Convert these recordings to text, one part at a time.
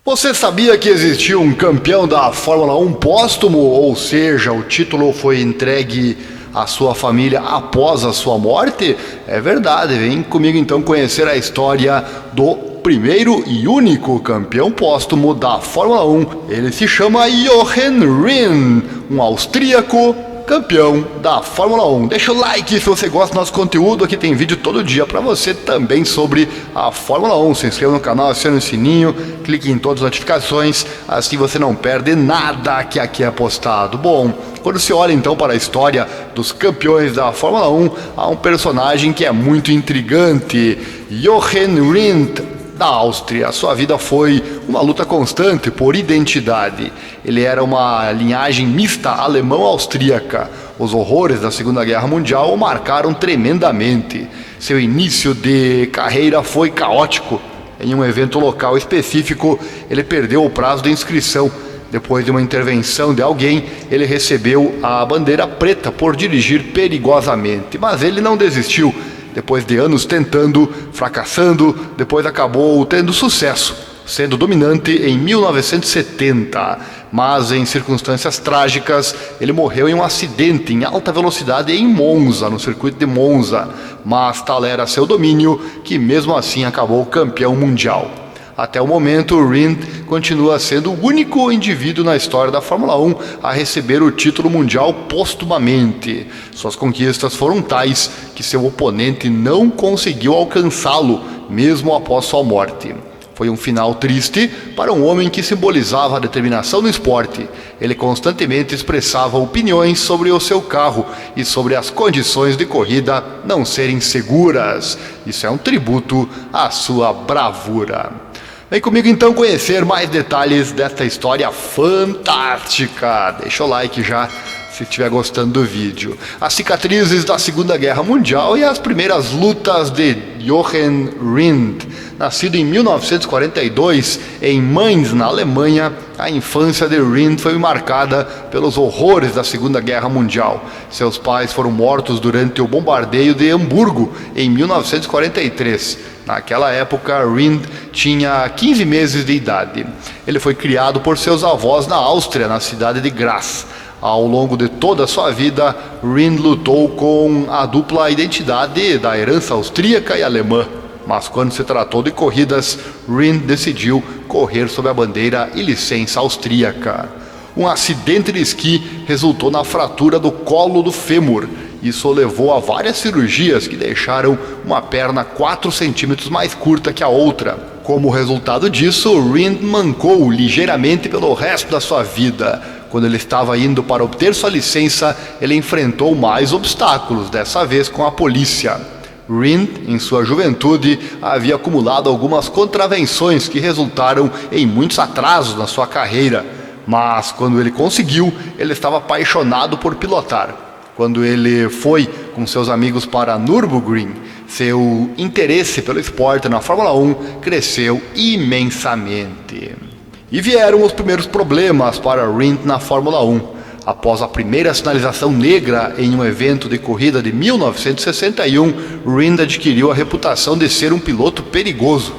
Você sabia que existia um campeão da Fórmula 1 póstumo? Ou seja, o título foi entregue à sua família após a sua morte? É verdade, vem comigo então conhecer a história do primeiro e único campeão póstumo da Fórmula 1. Ele se chama Jochen Rindt, um austríaco campeão da Fórmula 1. Deixa o like se você gosta do nosso conteúdo. Aqui tem vídeo todo dia para você também sobre a Fórmula 1. Se inscreva no canal, acione o sininho, clique em todas as notificações, assim você não perde nada que aqui é postado. Bom, quando se olha então para a história dos campeões da Fórmula 1, há um personagem que é muito intrigante, Jochen Rindt, da Áustria. Sua vida foi uma luta constante por identidade. Ele era uma linhagem mista alemão-austríaca. Os horrores da Segunda Guerra Mundial o marcaram tremendamente. Seu início de carreira foi caótico. Em um evento local específico, ele perdeu o prazo de inscrição. Depois de uma intervenção de alguém, ele recebeu a bandeira preta por dirigir perigosamente. Mas ele não desistiu. Depois de anos tentando, fracassando, depois acabou tendo sucesso, sendo dominante em 1970. Mas em circunstâncias trágicas, ele morreu em um acidente em alta velocidade em Monza, no circuito de Monza. Mas tal era seu domínio que mesmo assim acabou campeão mundial. Até o momento, Rindt continua sendo o único indivíduo na história da Fórmula 1 a receber o título mundial póstumamente. Suas conquistas foram tais que seu oponente não conseguiu alcançá-lo, mesmo após sua morte. Foi um final triste para um homem que simbolizava a determinação no esporte. Ele constantemente expressava opiniões sobre o seu carro e sobre as condições de corrida não serem seguras. Isso é um tributo à sua bravura. Vem comigo então conhecer mais detalhes desta história fantástica. Deixa o like já se estiver gostando do vídeo. As cicatrizes da Segunda Guerra Mundial e as primeiras lutas de Jochen Rindt. Nascido em 1942 em Mainz, na Alemanha, a infância de Rindt foi marcada pelos horrores da Segunda Guerra Mundial. Seus pais foram mortos durante o bombardeio de Hamburgo em 1943. Naquela época, Rindt tinha 15 meses de idade. Ele foi criado por seus avós na Áustria, na cidade de Graz. Ao longo de toda a sua vida, Rindt lutou com a dupla identidade da herança austríaca e alemã. Mas quando se tratou de corridas, Rindt decidiu correr sob a bandeira e licença austríaca. Um acidente de esqui resultou na fratura do colo do fêmur. Isso o levou a várias cirurgias que deixaram uma perna 4 centímetros mais curta que a outra. Como resultado disso, Rindt mancou ligeiramente pelo resto da sua vida. Quando ele estava indo para obter sua licença, ele enfrentou mais obstáculos, dessa vez com a polícia. Rindt, em sua juventude, havia acumulado algumas contravenções que resultaram em muitos atrasos na sua carreira. Mas quando ele conseguiu, ele estava apaixonado por pilotar. Quando ele foi com seus amigos para Nürburgring, seu interesse pelo esporte na Fórmula 1 cresceu imensamente. E vieram os primeiros problemas para Rindt na Fórmula 1. Após a primeira sinalização negra em um evento de corrida de 1961, Rindt adquiriu a reputação de ser um piloto perigoso.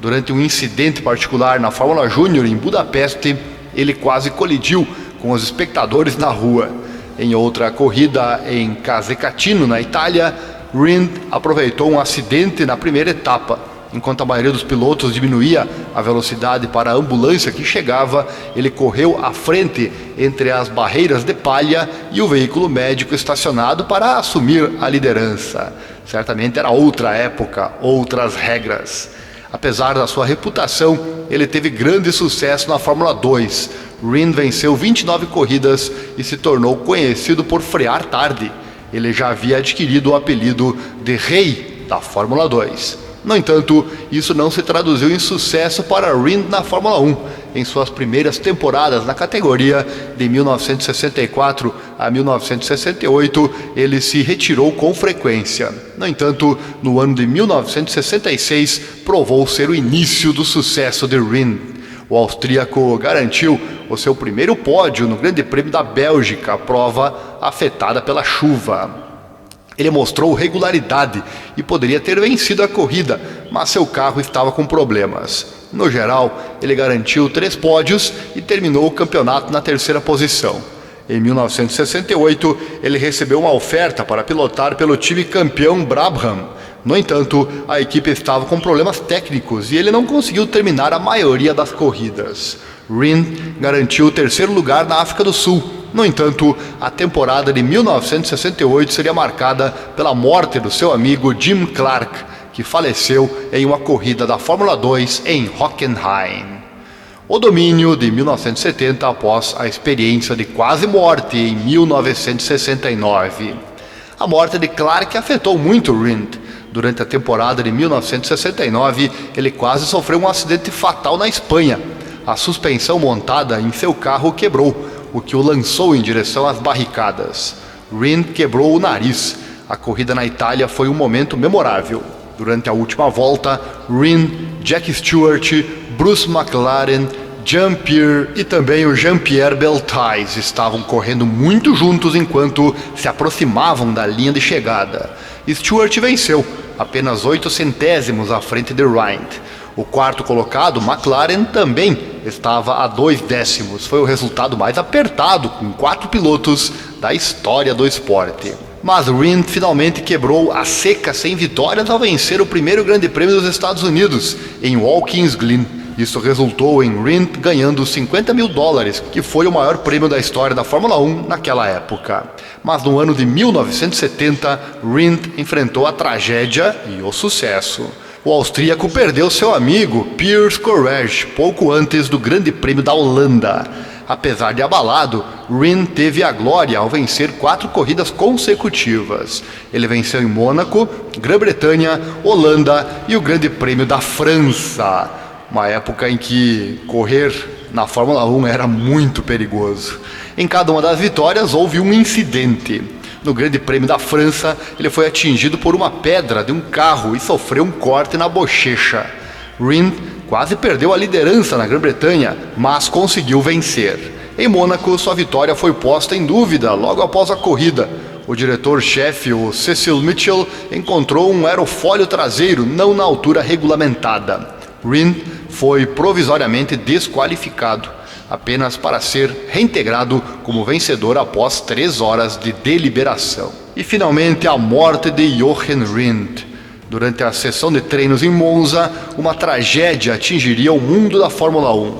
Durante um incidente particular na Fórmula Júnior em Budapeste, ele quase colidiu com os espectadores na rua. Em outra corrida em Casecatino, na Itália, Rindt aproveitou um acidente na primeira etapa. Enquanto a maioria dos pilotos diminuía a velocidade para a ambulância que chegava, ele correu à frente entre as barreiras de palha e o veículo médico estacionado para assumir a liderança. Certamente era outra época, outras regras. Apesar da sua reputação, ele teve grande sucesso na Fórmula 2. Rindt venceu 29 corridas e se tornou conhecido por frear tarde. Ele já havia adquirido o apelido de Rei da Fórmula 2. No entanto, isso não se traduziu em sucesso para Rindt na Fórmula 1. Em suas primeiras temporadas na categoria, de 1964 a 1968, ele se retirou com frequência. No entanto, no ano de 1966, provou ser o início do sucesso de Rindt. O austríaco garantiu o seu primeiro pódio no Grande Prêmio da Bélgica, prova afetada pela chuva. Ele mostrou regularidade e poderia ter vencido a corrida, mas seu carro estava com problemas. No geral, ele garantiu 3 pódios e terminou o campeonato na 3ª posição. Em 1968, ele recebeu uma oferta para pilotar pelo time campeão Brabham. No entanto, a equipe estava com problemas técnicos e ele não conseguiu terminar a maioria das corridas. Rindt garantiu o 3º lugar na África do Sul. No entanto, a temporada de 1968 seria marcada pela morte do seu amigo Jim Clark, que faleceu em uma corrida da Fórmula 2 em Hockenheim. O domínio de 1970 após a experiência de quase morte em 1969. A morte de Clark afetou muito Rindt. Durante a temporada de 1969, ele quase sofreu um acidente fatal na Espanha. A suspensão montada em seu carro quebrou, o que o lançou em direção às barricadas. Rindt quebrou o nariz. A corrida na Itália foi um momento memorável. Durante a última volta, Rindt, Jack Stewart, Bruce McLaren, Jean-Pierre e também o Jean-Pierre Beltais estavam correndo muito juntos enquanto se aproximavam da linha de chegada. Stewart venceu, apenas 8 centésimos à frente de Rindt. O 4º colocado, McLaren, também estava a 2 décimos. Foi o resultado mais apertado, com 4 pilotos da história do esporte. Mas Rindt finalmente quebrou a seca sem vitórias ao vencer o primeiro Grande Prêmio dos Estados Unidos, em Watkins Glen. Isso resultou em Rindt ganhando $50 mil, que foi o maior prêmio da história da Fórmula 1 naquela época. Mas no ano de 1970, Rindt enfrentou a tragédia e o sucesso. O austríaco perdeu seu amigo Piers Courage pouco antes do Grande Prêmio da Holanda. Apesar de abalado, Rindt teve a glória ao vencer 4 corridas consecutivas. Ele venceu em Mônaco, Grã-Bretanha, Holanda e o Grande Prêmio da França. Uma época em que correr na Fórmula 1 era muito perigoso. Em cada uma das vitórias houve um incidente. No Grande Prêmio da França, ele foi atingido por uma pedra de um carro e sofreu um corte na bochecha. Rindt quase perdeu a liderança na Grã-Bretanha, mas conseguiu vencer. Em Mônaco, sua vitória foi posta em dúvida logo após a corrida. O diretor-chefe, o Cecil Mitchell, encontrou um aerofólio traseiro não na altura regulamentada. Rindt foi provisoriamente desqualificado, apenas para ser reintegrado como vencedor após 3 horas de deliberação. E finalmente a morte de Jochen Rindt. Durante a sessão de treinos em Monza, uma tragédia atingiria o mundo da Fórmula 1.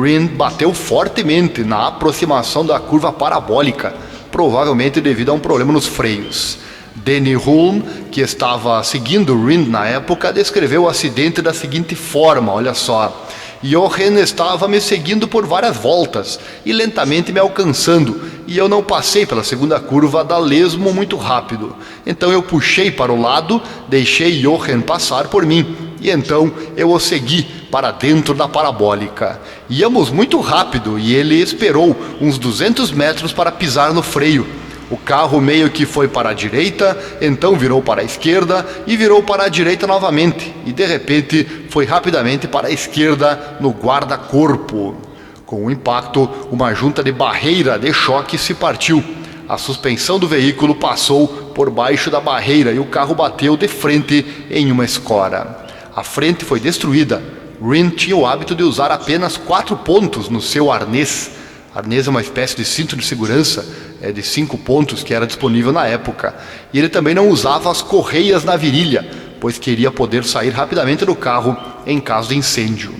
Rindt bateu fortemente na aproximação da curva parabólica, provavelmente devido a um problema nos freios. Danny Hulme, que estava seguindo Rindt na época, descreveu o acidente da seguinte forma, olha só: Jochen estava me seguindo por várias voltas e lentamente me alcançando, e eu não passei pela segunda curva da lesmo muito rápido. Então eu puxei para o lado, deixei Jochen passar por mim, e então eu o segui para dentro da parabólica. Íamos muito rápido e ele esperou uns 200 metros para pisar no freio. O carro meio que foi para a direita, então virou para a esquerda e virou para a direita novamente, e de repente foi rapidamente para a esquerda no guarda-corpo. Com o impacto, uma junta de barreira de choque se partiu. A suspensão do veículo passou por baixo da barreira e o carro bateu de frente em uma escora. A frente foi destruída. Rindt tinha o hábito de usar apenas 4 pontos no seu arnês. Arnês é uma espécie de cinto de segurança de 5 pontos que era disponível na época. E ele também não usava as correias na virilha, pois queria poder sair rapidamente do carro em caso de incêndio.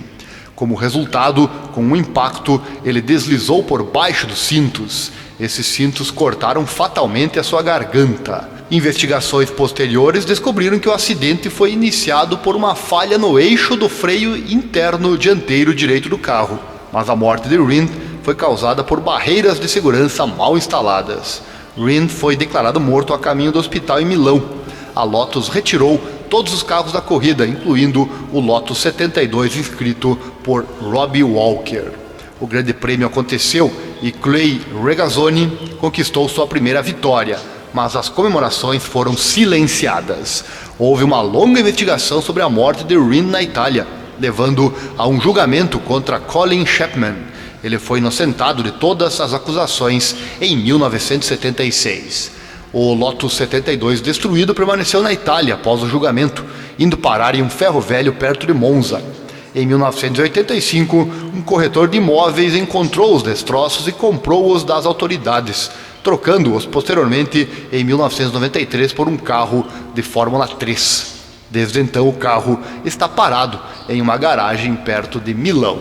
Como resultado, com um impacto, ele deslizou por baixo dos cintos. Esses cintos cortaram fatalmente a sua garganta. Investigações posteriores descobriram que o acidente foi iniciado por uma falha no eixo do freio interno dianteiro direito do carro. Mas a morte de Rindt foi causada por barreiras de segurança mal instaladas. Rindt foi declarado morto a caminho do hospital em Milão. A Lotus retirou todos os carros da corrida, incluindo o Lotus 72 inscrito por Robbie Walker. O Grande Prêmio aconteceu e Clay Regazzoni conquistou sua primeira vitória, mas as comemorações foram silenciadas. Houve uma longa investigação sobre a morte de Rindt na Itália, levando a um julgamento contra Colin Chapman. Ele foi inocentado de todas as acusações em 1976. O Lotus 72 destruído permaneceu na Itália após o julgamento, indo parar em um ferro velho perto de Monza. Em 1985, um corretor de imóveis encontrou os destroços e comprou-os das autoridades, trocando-os posteriormente em 1993 por um carro de Fórmula 3. Desde então o carro está parado em uma garagem perto de Milão.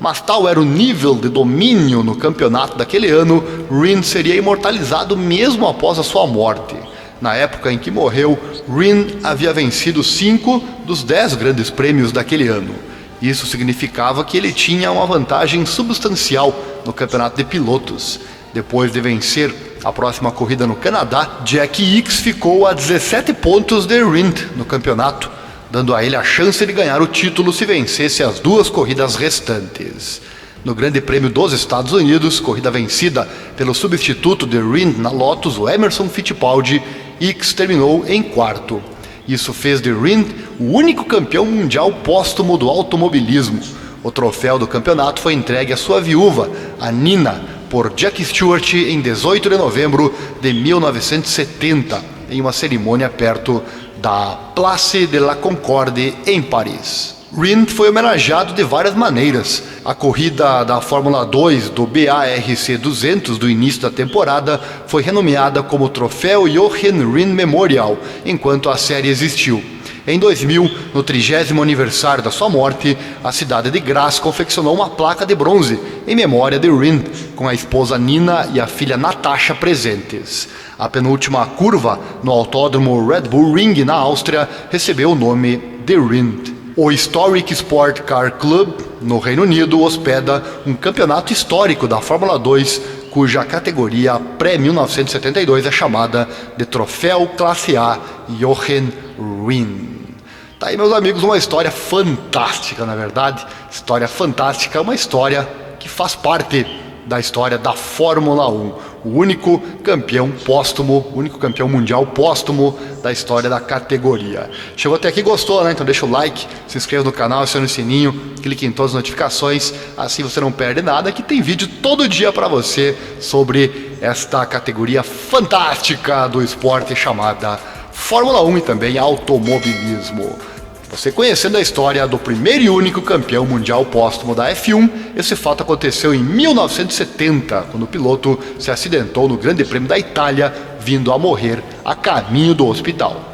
Mas tal era o nível de domínio no campeonato daquele ano, Rins seria imortalizado mesmo após a sua morte. Na época em que morreu, Rins havia vencido 5 dos 10 grandes prêmios daquele ano. Isso significava que ele tinha uma vantagem substancial no campeonato de pilotos. Depois de vencer a próxima corrida no Canadá, Jack Ickx ficou a 17 pontos de Rins no campeonato, dando a ele a chance de ganhar o título se vencesse as 2 corridas restantes. No Grande Prêmio dos Estados Unidos, corrida vencida pelo substituto de Rins na Lotus, o Emerson Fittipaldi, Ickx terminou em 4º. Isso fez de Rins o único campeão mundial póstumo do automobilismo. O troféu do campeonato foi entregue à sua viúva, a Nina, por Jack Stewart em 18 de novembro de 1970, em uma cerimônia perto da Place de la Concorde, em Paris. Rins foi homenageado de várias maneiras. A corrida da Fórmula 2 do BARC 200 do início da temporada foi renomeada como Troféu Jochen Rins Memorial, enquanto a série existiu. Em 2000, no 30º aniversário da sua morte, a cidade de Graz confeccionou uma placa de bronze em memória de Rins, com a esposa Nina e a filha Natasha presentes. A penúltima curva no autódromo Red Bull Ring, na Áustria, recebeu o nome de Rins. O Historic Sport Car Club, no Reino Unido, hospeda um campeonato histórico da Fórmula 2, cuja categoria pré-1972 é chamada de Troféu Classe A Jochen Rins. Tá aí, meus amigos, uma história fantástica, na verdade. História fantástica, uma história que faz parte da história da Fórmula 1. O único campeão póstumo, o único campeão mundial póstumo da história da categoria. Chegou até aqui, gostou, né? Então deixa o like, se inscreva no canal, acione o sininho, clique em todas as notificações, assim você não perde nada, que tem vídeo todo dia para você sobre esta categoria fantástica do esporte chamada Fórmula 1 e também automobilismo. Você conhecendo a história do primeiro e único campeão mundial póstumo da F1, esse fato aconteceu em 1970, quando o piloto se acidentou no Grande Prêmio da Itália, vindo a morrer a caminho do hospital.